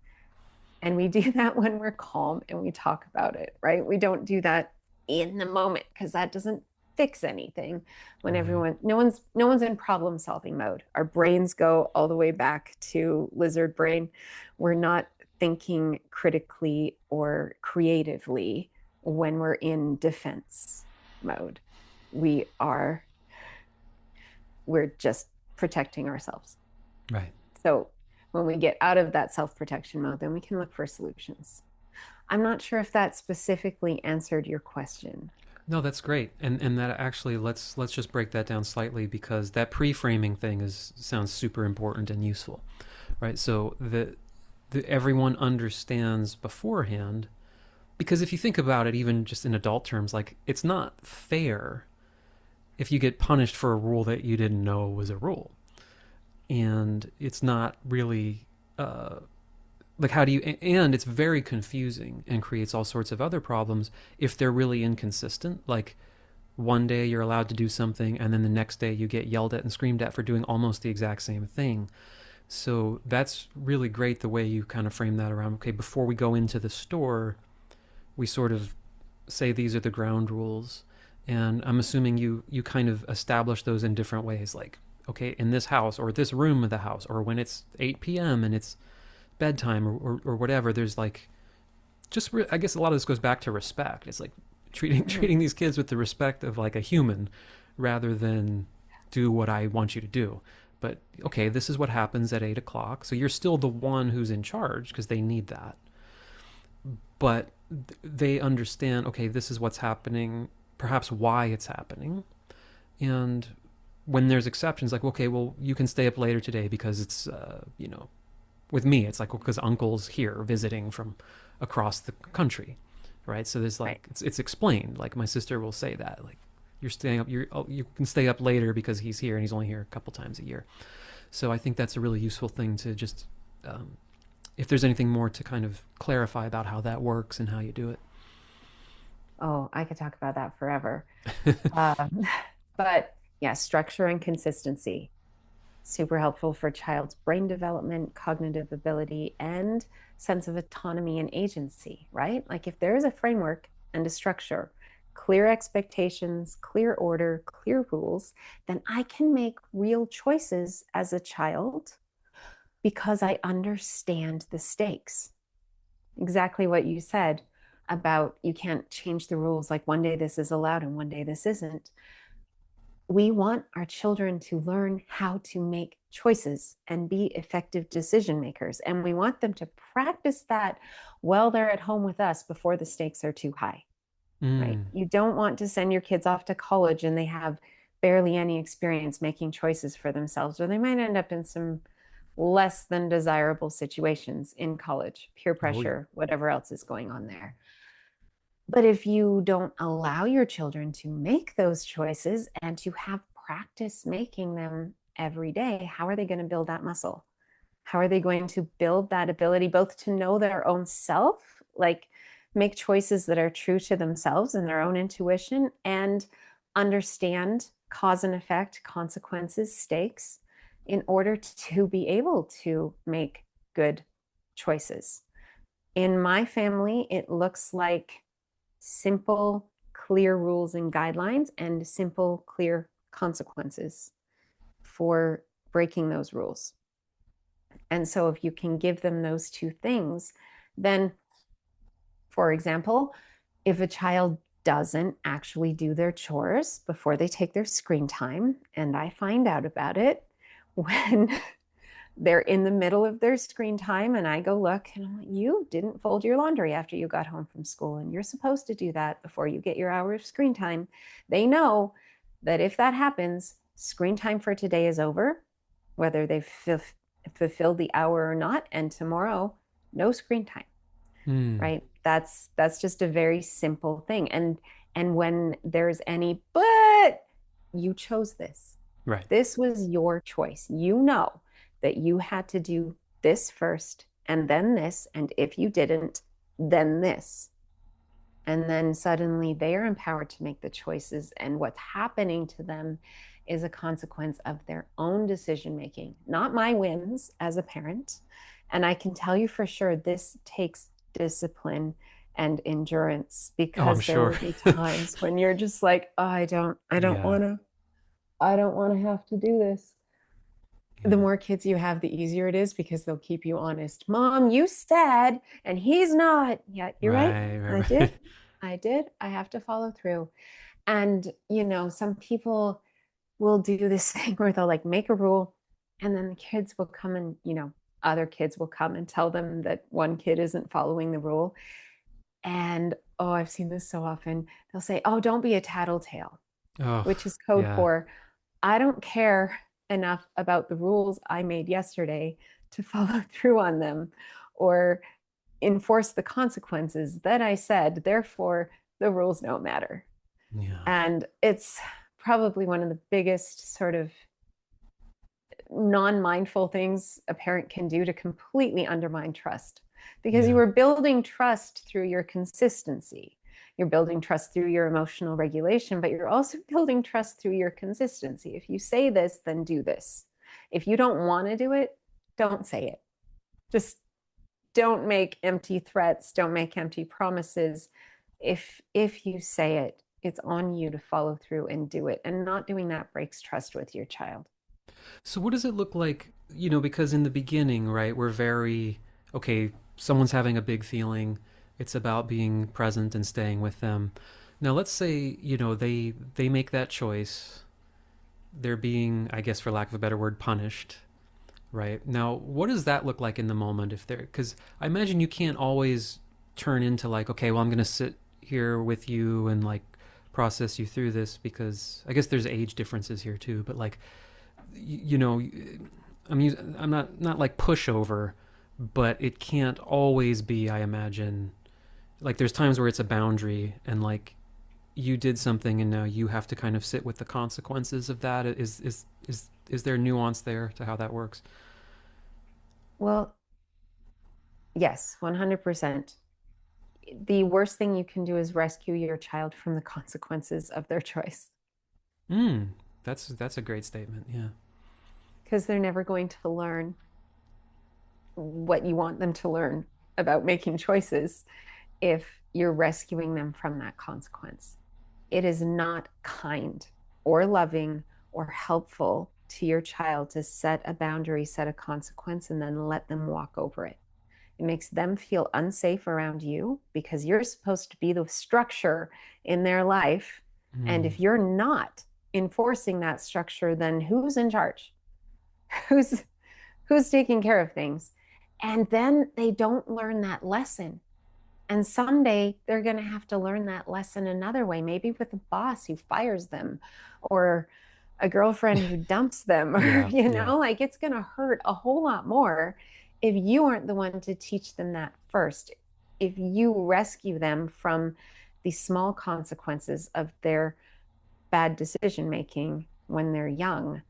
And we do that when we're calm and we talk about it, right? We don't do that in the moment because that doesn't fix anything when Right. no one's in problem solving mode. Our brains go all the way back to lizard brain. We're not thinking critically or creatively when we're in defense mode. We're just protecting ourselves. Right. So when we get out of that self-protection mode, then we can look for solutions. I'm not sure if that specifically answered your question. No, that's great. And that actually, let's just break that down slightly, because that pre-framing thing is sounds super important and useful, right? So the everyone understands beforehand, because if you think about it, even just in adult terms, like, it's not fair if you get punished for a rule that you didn't know was a rule. And it's not really like, how do you, and it's very confusing and creates all sorts of other problems if they're really inconsistent. Like, one day you're allowed to do something and then the next day you get yelled at and screamed at for doing almost the exact same thing. So that's really great, the way you kind of frame that around, okay, before we go into the store, we sort of say these are the ground rules. And I'm assuming you kind of establish those in different ways, like, okay, in this house or this room of the house, or when it's 8 p.m. and it's bedtime, or whatever, there's like, just I guess a lot of this goes back to respect. It's like treating Mhm. treating these kids with the respect of like a human, rather than do what I want you to do. But okay, this is what happens at 8 o'clock. So you're still the one who's in charge because they need that. But they understand, okay, this is what's happening, perhaps why it's happening. And when there's exceptions, like, okay, well, you can stay up later today because it's, with me, it's like, well, because uncle's here visiting from across the country, right? So there's Right. like, it's explained. Like, my sister will say that, like, you're staying up, you can stay up later because he's here and he's only here a couple times a year. So I think that's a really useful thing to just, if there's anything more to kind of clarify about how that works and how you do Oh, I could talk about that forever. it. Um, but yeah, structure and consistency, super helpful for child's brain development, cognitive ability, and sense of autonomy and agency, right? Like, if there is a framework and a structure, clear expectations, clear order, clear rules, then I can make real choices as a child because I understand the stakes. Exactly what you said about you can't change the rules, like one day this is allowed and one day this isn't. We want our children to learn how to make choices and be effective decision makers. And we want them to practice that while they're at home with us before the stakes are too high, right? Mm. You don't want to send your kids off to college and they have barely any experience making choices for themselves, or they might end up in some less than desirable situations in college, peer Oh yeah. pressure, whatever else is going on there. But if you don't allow your children to make those choices and to have practice making them every day, how are they going to build that muscle? How are they going to build that ability both to know their own self, like make choices that are true to themselves and their own intuition, and understand cause and effect, consequences, stakes, in order to be able to make good choices? In my family, it looks like simple, clear rules and guidelines and simple, clear consequences for breaking those rules. And so, if you can give them those two things, then, for example, if a child doesn't actually do their chores before they take their screen time, and I find out about it when they're in the middle of their screen time and I go look and I'm like, you didn't fold your laundry after you got home from school. And you're supposed to do that before you get your hour of screen time. They know that if that happens, screen time for today is over, whether they've fulfilled the hour or not. And tomorrow, no screen time, Mm. right? That's just a very simple thing. And when there's any but, you chose this. Right. This was your choice. You know that you had to do this first, and then this, and if you didn't, then this. And then suddenly they are empowered to make the choices. And what's happening to them is a consequence of their own decision making, not my wins as a parent. And I can tell you for sure this takes discipline and endurance, Oh, I'm because there sure. will be times when you're just like, oh, I don't Yeah. want to, I don't want to have to do this. The Yeah. more kids you have, the easier it is, because they'll keep you honest. Mom, you said, and he's not. Yeah, you're right. Right, I right, did. right. I did. I have to follow through. And, some people will do this thing where they'll like make a rule, and then the kids will come and, other kids will come and tell them that one kid isn't following the rule. And oh, I've seen this so often. They'll say, oh, don't be a tattletale, Oh, which is code yeah. for I don't care enough about the rules I made yesterday to follow through on them or enforce the consequences that I said. Therefore, the rules don't matter. Yeah. And it's probably one of the biggest sort of non-mindful things a parent can do to completely undermine trust, because you Yeah. were building trust through your consistency. You're building trust through your emotional regulation, but you're also building trust through your consistency. If you say this, then do this. If you don't want to do it, don't say it. Just don't make empty threats, don't make empty promises. If you say it, it's on you to follow through and do it. And not doing that breaks trust with your child. So what does it look like, because in the beginning, right, we're very, okay, someone's having a big feeling. It's about being present and staying with them. Now, let's say, they make that choice. They're being, I guess for lack of a better word, punished, right? Now, what does that look like in the moment if they're, cuz I imagine you can't always turn into like, okay, well, I'm going to sit here with you and like process you through this, because I guess there's age differences here too, but like you know, I'm not like pushover, but it can't always be. I imagine like there's times where it's a boundary, and like you did something, and now you have to kind of sit with the consequences of that. Is there nuance there to how that works? Well, yes, 100%. The worst thing you can do is rescue your child from the consequences of their choice, Mm, that's a great statement. Yeah. because they're never going to learn what you want them to learn about making choices if you're rescuing them from that consequence. It is not kind or loving or helpful to your child to set a boundary, set a consequence, and then let them walk over it. It makes them feel unsafe around you, because you're supposed to be the structure in their life. And Mm, if you're not enforcing that structure, then who's in charge? Who's who's taking care of things? And then they don't learn that lesson. And someday they're going to have to learn that lesson another way, maybe with a boss who fires them, or a girlfriend who dumps them, or, yeah. Yeah. like it's going to hurt a whole lot more if you aren't the one to teach them that first. If you rescue them from the small consequences of their bad decision making when they're young,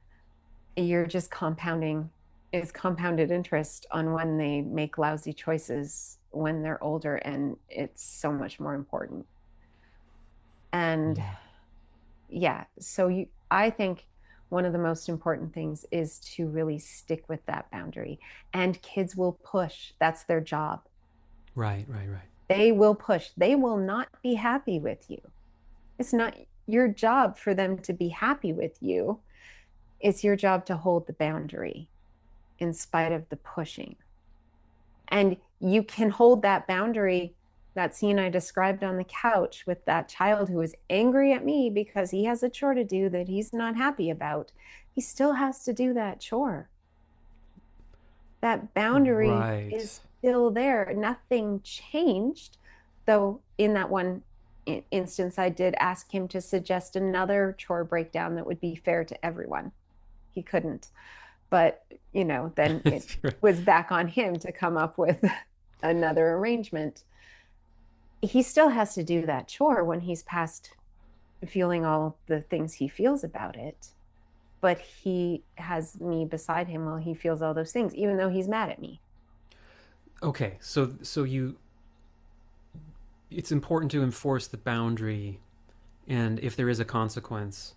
you're just compounding is compounded interest on when they make lousy choices when they're older, and it's so much more important. And Yeah. yeah, so I think one of the most important things is to really stick with that boundary. And kids will push. That's their job. Right. Right. Right. They will push. They will not be happy with you. It's not your job for them to be happy with you. It's your job to hold the boundary in spite of the pushing. And you can hold that boundary. That scene I described on the couch with that child who is angry at me because he has a chore to do that he's not happy about, he still has to do that chore. That boundary Right. is still there. Nothing changed. Though, in that one instance, I did ask him to suggest another chore breakdown that would be fair to everyone. He couldn't. But, then it was back on him to come up with another arrangement. He still has to do that chore when he's past feeling all the things he feels about it. but he has me beside him while he feels all those things, even though he's mad at me. Okay, so you it's important to enforce the boundary, and if there is a consequence,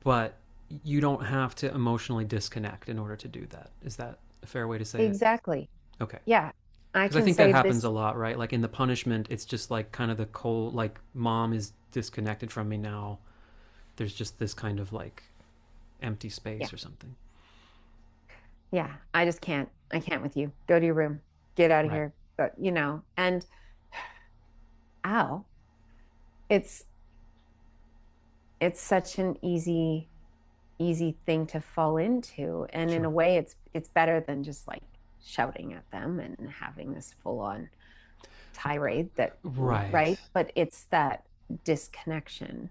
but you don't have to emotionally disconnect in order to do that. Is that a fair way to say it? Exactly. Okay. Yeah. I Because I can think that say happens this. a lot, right? Like in the punishment, it's just like kind of the cold, like mom is disconnected from me now. There's just this kind of like empty Yeah. space or something. Yeah. I just can't. I can't with you. Go to your room. Get out of Right. here. But, and ow, it's it's such an easy thing to fall into. And in a Sure. way it's better than just like shouting at them and having this full on tirade that Right. right? But it's that disconnection.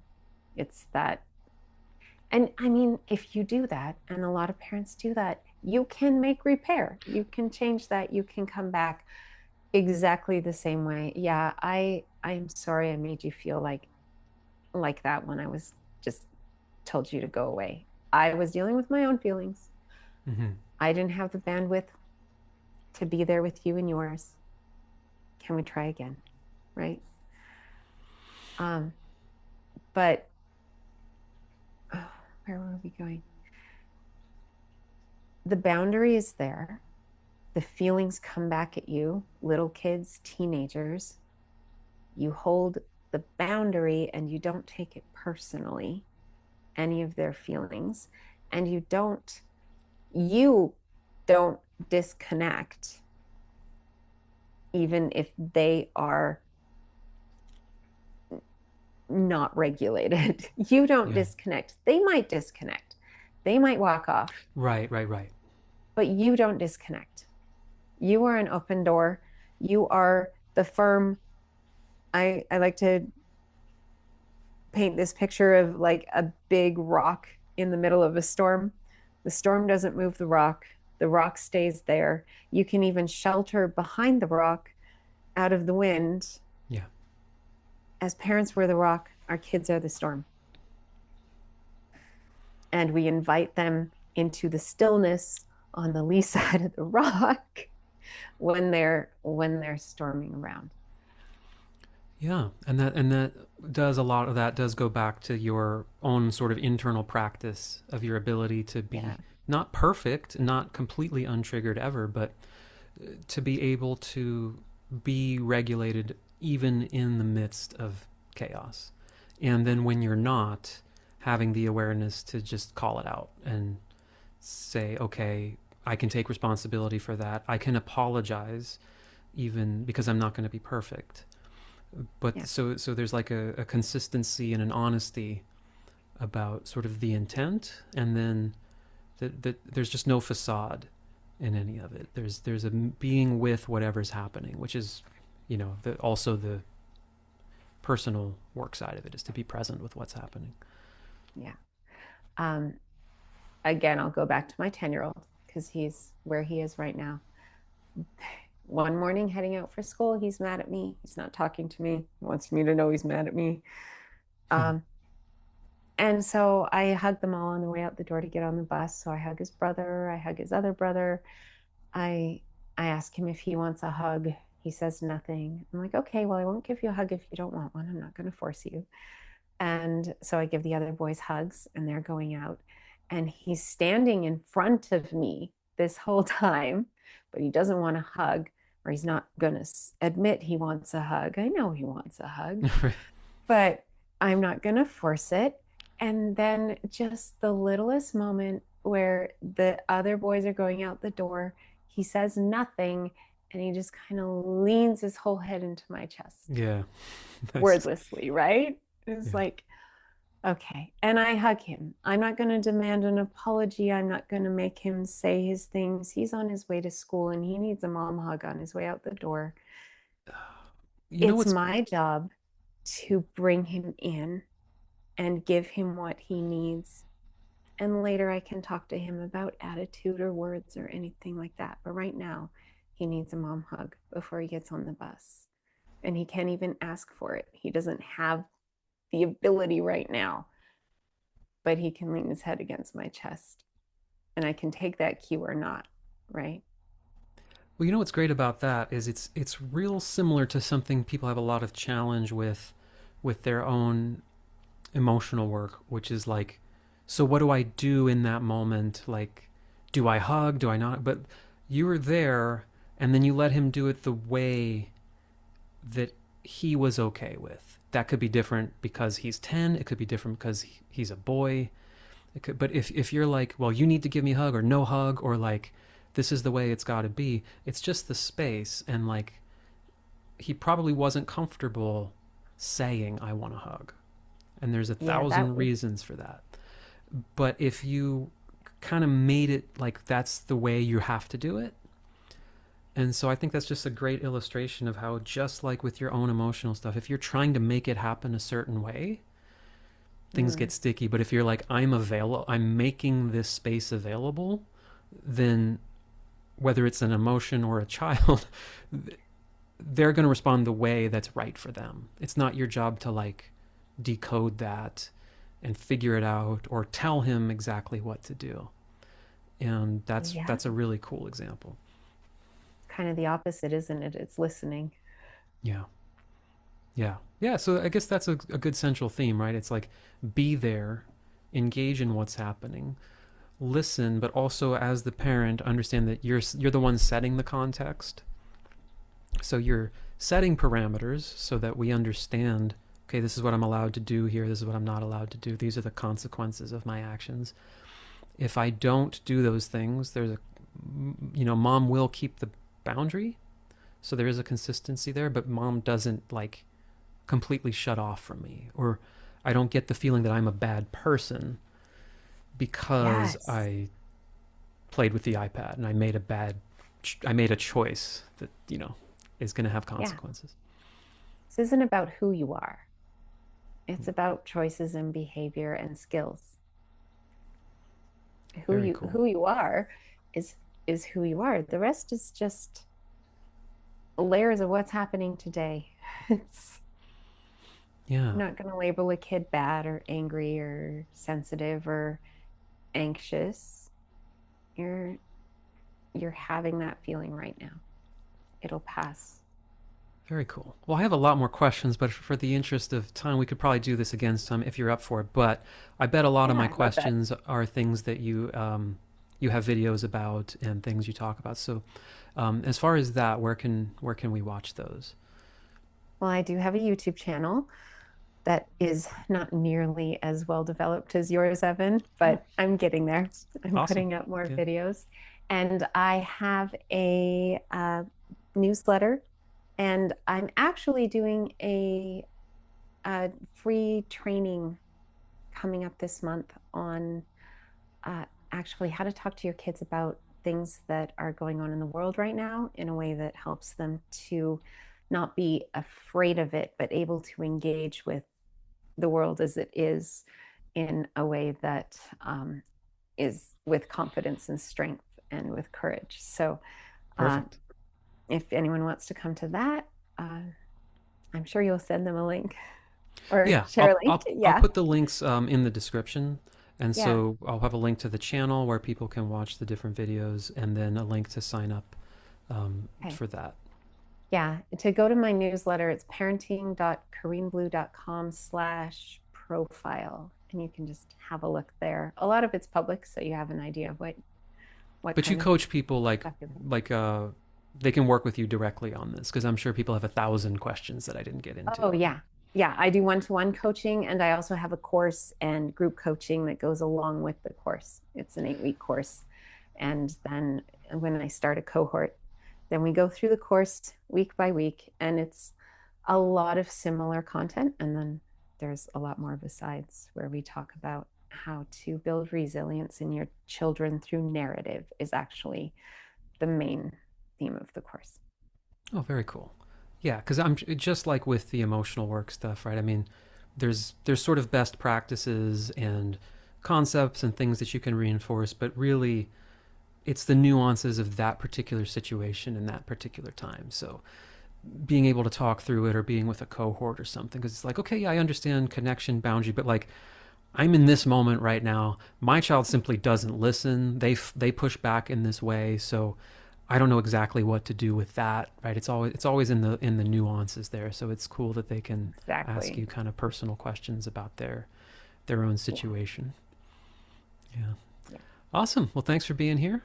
It's that. And I mean, if you do that, and a lot of parents do that, you can make repair. You can change that. You can come back exactly the same way. Yeah, I'm sorry I made you feel like that when I was just told you to go away. I was dealing with my own feelings. Mm-hmm. I didn't have the bandwidth to be there with you and yours. Can we try again? Right? Um, but oh, where were we going? The boundary is there. The feelings come back at you, little kids, teenagers. You hold the boundary and you don't take it personally, any of their feelings, and you don't disconnect even if they are not regulated. You don't Yeah. disconnect. They might disconnect. They might walk off, Right. Right. Right. but you don't disconnect. You are an open door. You are the firm. I like to paint this picture of like a big rock in the middle of a storm. The storm doesn't move the rock stays there. You can even shelter behind the rock out of the wind. Yeah. As parents, we're the rock, our kids are the storm. And we invite them into the stillness on the lee side of the rock when they're storming around. Yeah, and that does a lot of that does go back to your own sort of internal practice of your ability to Yeah. be not perfect, not completely untriggered ever, but to be able to be regulated even in the midst of chaos. And then when you're not, having the awareness to just call it out and say, okay, I can take responsibility for that. I can apologize even because I'm not going to be perfect. But Yeah. so there's like a consistency and an honesty about sort of the intent, and then that there's just no facade in any of it. There's a being with whatever's happening, which is, also the personal work side of it is to be present with what's happening. Yeah. Um, Again, I'll go back to my 10-year-old because he's where he is right now. One morning heading out for school, he's mad at me. He's not talking to me. He wants me to know he's mad at me. Hmm. Um, and so I hug them all on the way out the door to get on the bus. So I hug his brother, I hug his other brother. I I ask him if he wants a hug. He says nothing. I'm like, okay, well, I won't give you a hug if you don't want one. I'm not going to force you. And so I give the other boys hugs and they're going out. And he's standing in front of me this whole time, but he doesn't want a hug or he's not going to admit he wants a hug. I know he wants a hug, but I'm not going to force it. And then just the littlest moment where the other boys are going out the door, he says nothing and he just kind of leans his whole head into my chest Yeah. Nice. wordlessly, right? It's Yeah. like, okay. And I hug him. I'm not going to demand an apology. I'm not going to make him say his things. He's on his way to school and he needs a mom hug on his way out the door. You know It's what's my job to bring him in and give him what he needs. And later I can talk to him about attitude or words or anything like that. But right now, he needs a mom hug before he gets on the bus. And he can't even ask for it. He doesn't have the ability right now. but he can lean his head against my chest and I can take that cue or not, right? Well, you know what's great about that is it's real similar to something people have a lot of challenge with their own emotional work, which is like, so what do I do in that moment? Like, do I hug? Do I not? But you were there, and then you let him do it the way that he was okay with. That could be different because he's 10. It could be different because he's a boy. But if you're like, well, you need to give me a hug or no hug, or like, this is the way it's got to be, it's just the space. And like, he probably wasn't comfortable saying, I want a hug. And there's a Yeah, that thousand reasons for that. But if you kind of made it like that's the way you have to do it. And so I think that's just a great illustration of how, just like with your own emotional stuff, if you're trying to make it happen a certain way, things mm, get sticky. But if you're like, I'm making this space available, then whether it's an emotion or a child, they're going to respond the way that's right for them. It's not your job to like decode that and figure it out or tell him exactly what to do. And yeah, that's a really cool example. kind of the opposite, isn't it? It's listening. Yeah. Yeah. Yeah. So I guess that's a good central theme, right? It's like, be there, engage in what's happening, listen, but also as the parent, understand that you're the one setting the context. So you're setting parameters so that we understand, okay, this is what I'm allowed to do here. This is what I'm not allowed to do. These are the consequences of my actions. If I don't do those things, mom will keep the boundary. So there is a consistency there, but mom doesn't like completely shut off from me, or I don't get the feeling that I'm a bad person because Yes. I played with the iPad and I made a choice that, is going to have Yeah. consequences. This isn't about who you are. It's about choices and behavior and skills. Who Very you cool. who you are is is who you are. The rest is just layers of what's happening today. It's Yeah, You're not going to label a kid bad or angry or sensitive or anxious. You're you're having that feeling right now. It'll pass. very cool. Well, I have a lot more questions, but for the interest of time, we could probably do this again some if you're up for it. But I bet a lot of Yeah, my I love that. questions are things that you have videos about and things you talk about. So, as far as that, where can we watch those? Well, I do have a YouTube channel that is not nearly as well developed as yours, Evan, Oh, but I'm getting there. that's I'm awesome. putting up more Yeah. videos. And I have a newsletter, and I'm actually doing a free training coming up this month on actually how to talk to your kids about things that are going on in the world right now in a way that helps them to not be afraid of it, but able to engage with the world as it is in a way that is with confidence and strength and with courage. So, uh, Perfect. if anyone wants to come to that, uh, I'm sure you'll send them a link or Yeah, share a link. I'll Yeah. put the links in the description, and Yeah. so I'll have a link to the channel where people can watch the different videos, and then a link to sign up Okay. for that. Yeah. To go to my newsletter, it's parenting.carrienblue.com/profile. And you can just have a look there. A lot of it's public, so you have an idea of what But you kind of coach people like stuff you're looking. like uh, they can work with you directly on this because I'm sure people have 1,000 questions that I didn't get into. Oh, yeah. Yeah, I do one-to-one coaching, and I also have a course and group coaching that goes along with the course. It's an 8-week course. And then when I start a cohort, then we go through the course week by week, and it's a lot of similar content. And then there's a lot more besides where we talk about how to build resilience in your children through narrative is actually the main theme of the course. Oh, very cool. Yeah, because I'm just like with the emotional work stuff, right? I mean, there's sort of best practices and concepts and things that you can reinforce, but really it's the nuances of that particular situation in that particular time. So being able to talk through it or being with a cohort or something, because it's like, okay, yeah, I understand connection, boundary, but like I'm in this moment right now. My child simply doesn't listen. They push back in this way, so I don't know exactly what to do with that. Right? It's always in the nuances there. So it's cool that they can ask Exactly. you kind of personal questions about their own Yeah. situation. Yeah. Yeah. Awesome. Well, thanks for being here.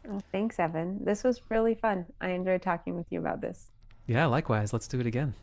Well, thanks, Evan. This was really fun. I enjoyed talking with you about this. Yeah, likewise. Let's do it again.